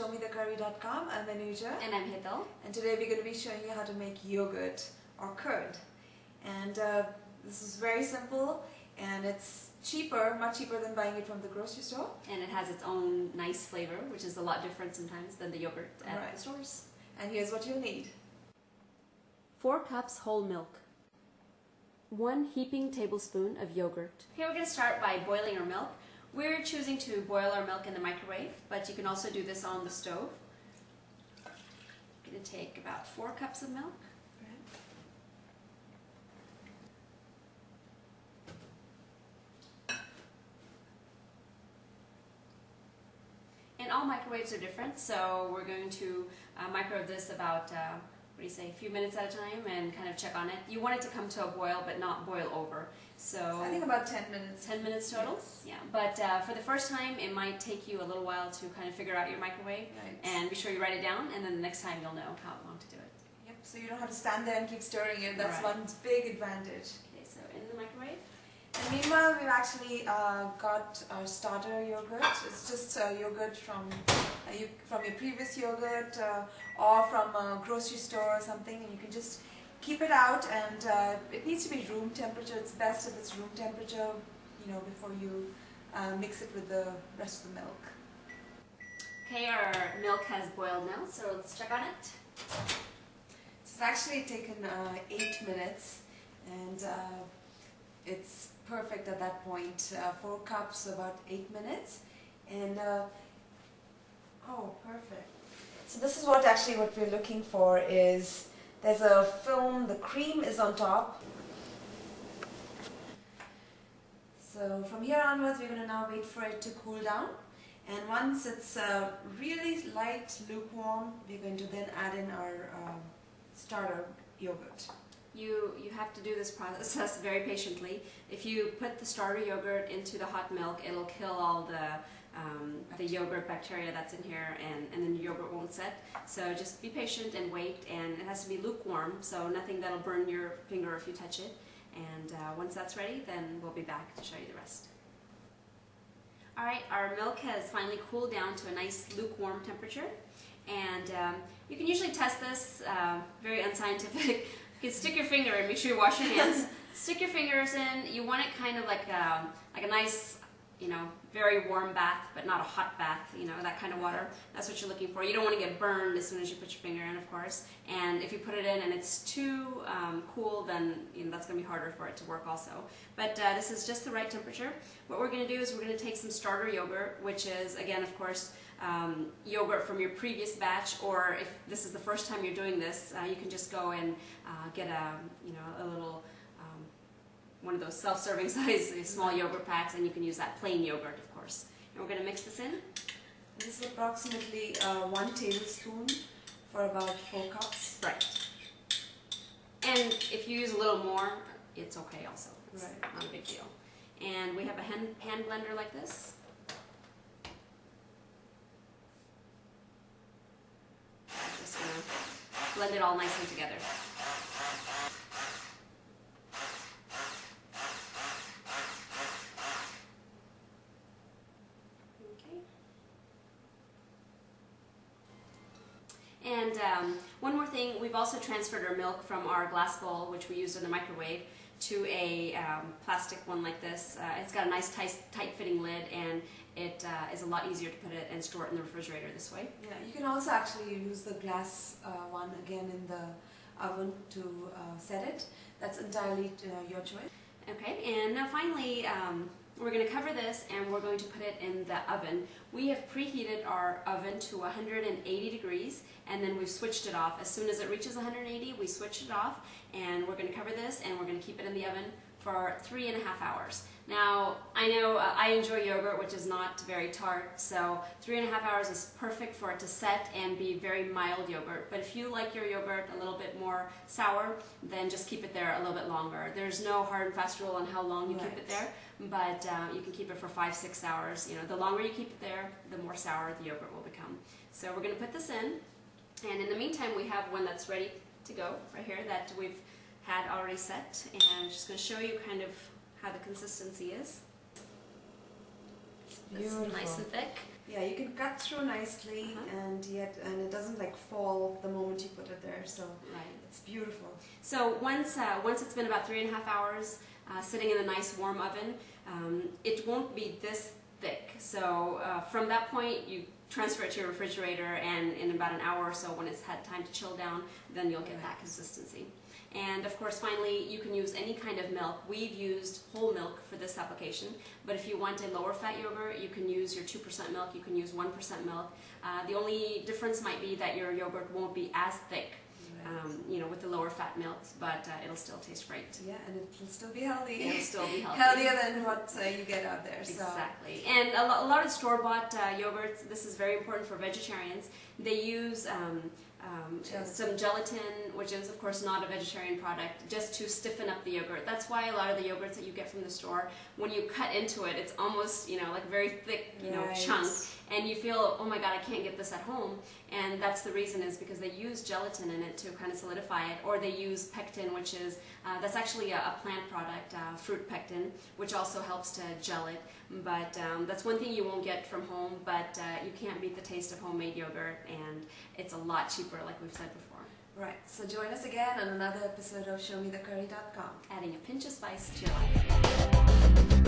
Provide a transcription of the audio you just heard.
ShowMeTheCurry.com. I'm Anuja. And I'm Hital. And today we're going to be showing you how to make yogurt or curd. And this is very simple, and it's cheaper, much cheaper than buying it from the grocery store. And it has its own nice flavor, which is a lot different sometimes than the yogurt at the stores. And here's what you'll need. 4 cups whole milk. 1 heaping tablespoon of yogurt. Here we're going to start by boiling our milk. We're choosing to boil our milk in the microwave, but you can also do this on the stove. I'm going to take about 4 cups of milk. And all microwaves are different, so we're going to microwave this about a few minutes at a time and kind of check on it. You want it to come to a boil, but not boil over. So I think about 10 minutes. 10 minutes total? Yes. Yeah, but for the first time, it might take you a little while to kind of figure out your microwave. Right. And be sure you write it down, and then the next time you'll know how long to do it. Yep, so you don't have to stand there and keep stirring it. That's Right. one big advantage. Okay, so in the microwave. And meanwhile, we've actually got our starter yogurt. It's just yogurt from your previous yogurt or from a grocery store or something, and you can just keep it out, and it needs to be room temperature. It's best if it's room temperature, before you mix it with the rest of the milk. Okay, our milk has boiled now, so let's check on it. It's actually taken 8 minutes, and it's perfect at that point. 4 cups, about 8 minutes, and oh, perfect. So this is what we're looking for is there's a film, the cream is on top. So from here onwards, we're going to now wait for it to cool down, and once it's really light, lukewarm, we're going to then add in our starter yogurt. You have to do this process very patiently. If you put the starter yogurt into the hot milk, it'll kill all the yogurt bacteria that's in here, and then your yogurt won't set. So just be patient and wait, and it has to be lukewarm, so nothing that'll burn your finger if you touch it. And once that's ready, then we'll be back to show you the rest. Alright, our milk has finally cooled down to a nice lukewarm temperature, and you can usually test this, very unscientific. You can stick your finger in, make sure you wash your hands. Stick your fingers in. You want it kind of like a nice, very warm bath, but not a hot bath, that kind of water. That's what you're looking for. You don't want to get burned as soon as you put your finger in, of course. And if you put it in and it's too cool, then that's going to be harder for it to work also. But this is just the right temperature. What we're going to do is we're going to take some starter yogurt, which is, again, of course, yogurt from your previous batch, or if this is the first time you're doing this, you can just go and get a little one of those self-serving size small yogurt packs, and you can use that plain yogurt, of course. And we're going to mix this in. This is approximately 1 tablespoon for about 4 cups. Right. And if you use a little more, it's okay also. It's not a big deal. And we have a hand blender like this. I'm just going to blend it all nicely together. And one more thing, we've also transferred our milk from our glass bowl, which we used in the microwave, to a plastic one like this. It's got a nice tight-fitting lid, and it is a lot easier to put it and store it in the refrigerator this way. Yeah, you can also actually use the glass one again in the oven to set it. That's entirely your choice. Okay, and now finally, we're going to cover this, and we're going to put it in the oven. We have preheated our oven to 180 degrees, and then we've switched it off. As soon as it reaches 180, we switch it off, and we're going to cover this, and we're going to keep it in the oven for 3.5 hours. Now, I know I enjoy yogurt, which is not very tart, so 3.5 hours is perfect for it to set and be very mild yogurt. But if you like your yogurt a little bit more sour, then just keep it there a little bit longer. There's no hard and fast rule on how long you keep it there, but you can keep it for 5-6 hours. The longer you keep it there, the more sour the yogurt will become. So we're going to put this in, and in the meantime, we have one that's ready to go right here that we've had already set, and I'm just going to show you kind of how the consistency is. Beautiful. It's nice and thick. Yeah, you can cut through nicely, and it doesn't like fall the moment you put it there. So Right. it's beautiful. So once it's been about 3.5 hours sitting in a nice warm oven, it won't be this thick. So from that point, you transfer it to your refrigerator, and in about an hour or so, when it's had time to chill down, then you'll get that consistency. And of course, finally, you can use any kind of milk. We've used whole milk for this application, but if you want a lower fat yogurt, you can use your 2% milk, you can use 1% milk. The only difference might be that your yogurt won't be as thick, with the lower fat milks, but it'll still taste great. Yeah, and it'll still be healthy. It'll still be healthy. Healthier than what you get out there. Exactly. And a lot of store-bought yogurts, this is very important for vegetarians, they use some gelatin, which is of course not a vegetarian product, just to stiffen up the yogurt. That's why a lot of the yogurts that you get from the store, when you cut into it, it's almost like very thick chunk, and you feel, oh my god, I can't get this at home. And that's the reason, is because they use gelatin in it to kind of solidify it, or they use pectin, which is that's actually a plant product, fruit pectin, which also helps to gel it. But that's one thing you won't get from home, but you can't beat the taste of homemade yogurt, and it's a lot cheaper, like we've said before. Right, so join us again on another episode of ShowMeTheCurry.com. Adding a pinch of spice to your life.